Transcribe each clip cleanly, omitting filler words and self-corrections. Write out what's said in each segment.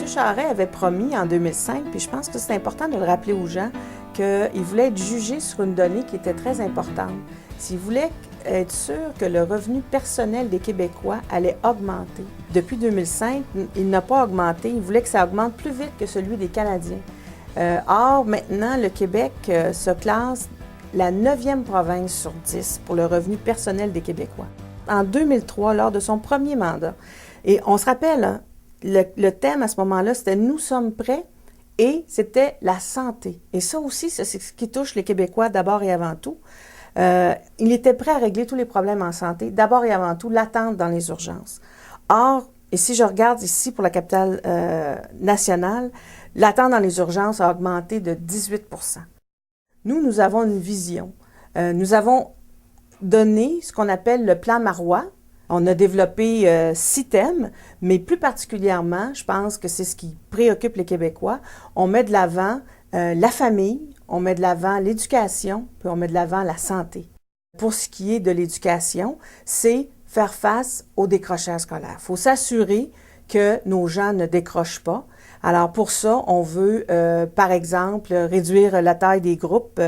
M. Charest avait promis en 2005, puis je pense que c'est important de le rappeler aux gens, qu'il voulait être jugé sur une donnée qui était très importante. S'il voulait être sûr que le revenu personnel des Québécois allait augmenter. Depuis 2005, il n'a pas augmenté. Il voulait que ça augmente plus vite que celui des Canadiens. Or, maintenant, le Québec se classe la 9e province sur 10 pour le revenu personnel des Québécois. En 2003, lors de son premier mandat, et on se rappelle, hein, le thème à ce moment-là, c'était « Nous sommes prêts » et c'était la santé. Et ça aussi, c'est ce qui touche les Québécois d'abord et avant tout. Il était prêt à régler tous les problèmes en santé, d'abord et avant tout l'attente dans les urgences. Or, et si je regarde ici pour la capitale nationale, l'attente dans les urgences a augmenté de 18 %. Nous avons une vision. Nous avons donné ce qu'on appelle le plan Marois. On a développé 6 thèmes, mais plus particulièrement, je pense que c'est ce qui préoccupe les Québécois. On met de l'avant la famille, on met de l'avant l'éducation, puis on met de l'avant la santé. Pour ce qui est de l'éducation, c'est faire face au décrochage scolaire. Il faut s'assurer que nos gens ne décrochent pas. Alors pour ça, on veut, par exemple, réduire la taille des groupes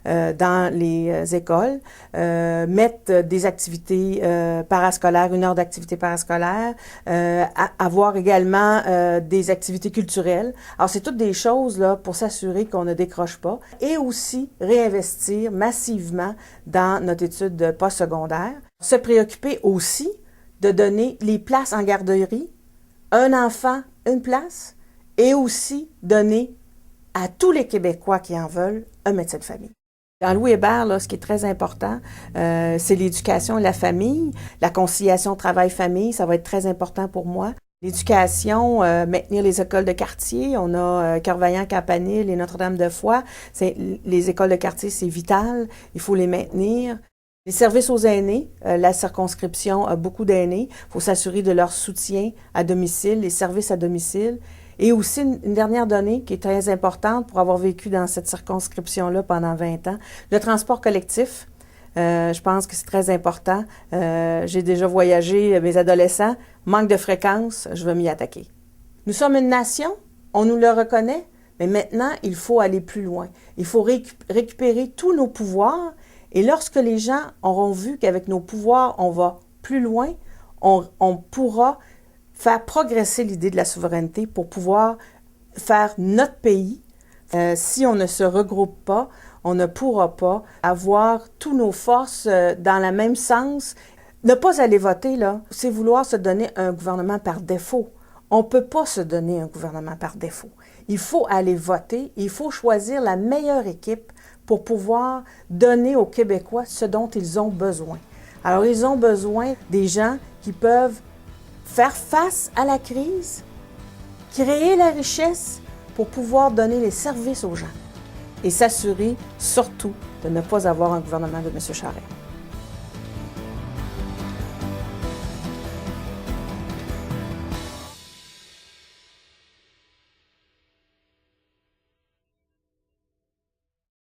dans les écoles, mettre des activités parascolaires, 1 heure d'activité parascolaire, avoir également des activités culturelles. Alors c'est toutes des choses là pour s'assurer qu'on ne décroche pas et aussi réinvestir massivement dans notre étude postsecondaire. Se préoccuper aussi de donner les places en garderie, un enfant, une place, et aussi donner à tous les Québécois qui en veulent un médecin de famille. Dans Louis Hébert, là, ce qui est très important, c'est l'éducation et la famille. La conciliation travail-famille, ça va être très important pour moi. L'éducation, maintenir les écoles de quartier. On a Cœur-Vaillant, Campanile et Notre-Dame-de-Foy. Les écoles de quartier, c'est vital. Il faut les maintenir. Les services aux aînés, la circonscription a beaucoup d'aînés. Il faut s'assurer de leur soutien à domicile, les services à domicile. Et aussi une dernière donnée qui est très importante pour avoir vécu dans cette circonscription-là pendant 20 ans, le transport collectif. Je pense que c'est très important. J'ai déjà voyagé, mes adolescents, manque de fréquence, je vais m'y attaquer. Nous sommes une nation, on nous le reconnaît, mais maintenant, il faut aller plus loin. Il faut récupérer tous nos pouvoirs et lorsque les gens auront vu qu'avec nos pouvoirs, on va plus loin, on pourra faire progresser l'idée de la souveraineté pour pouvoir faire notre pays. Si on ne se regroupe pas, on ne pourra pas avoir tous nos forces dans le même sens. Ne pas aller voter, là, c'est vouloir se donner un gouvernement par défaut. On ne peut pas se donner un gouvernement par défaut. Il faut aller voter, il faut choisir la meilleure équipe pour pouvoir donner aux Québécois ce dont ils ont besoin. Alors, ils ont besoin des gens qui peuvent faire face à la crise, créer la richesse pour pouvoir donner les services aux gens et s'assurer surtout de ne pas avoir un gouvernement de M. Charest.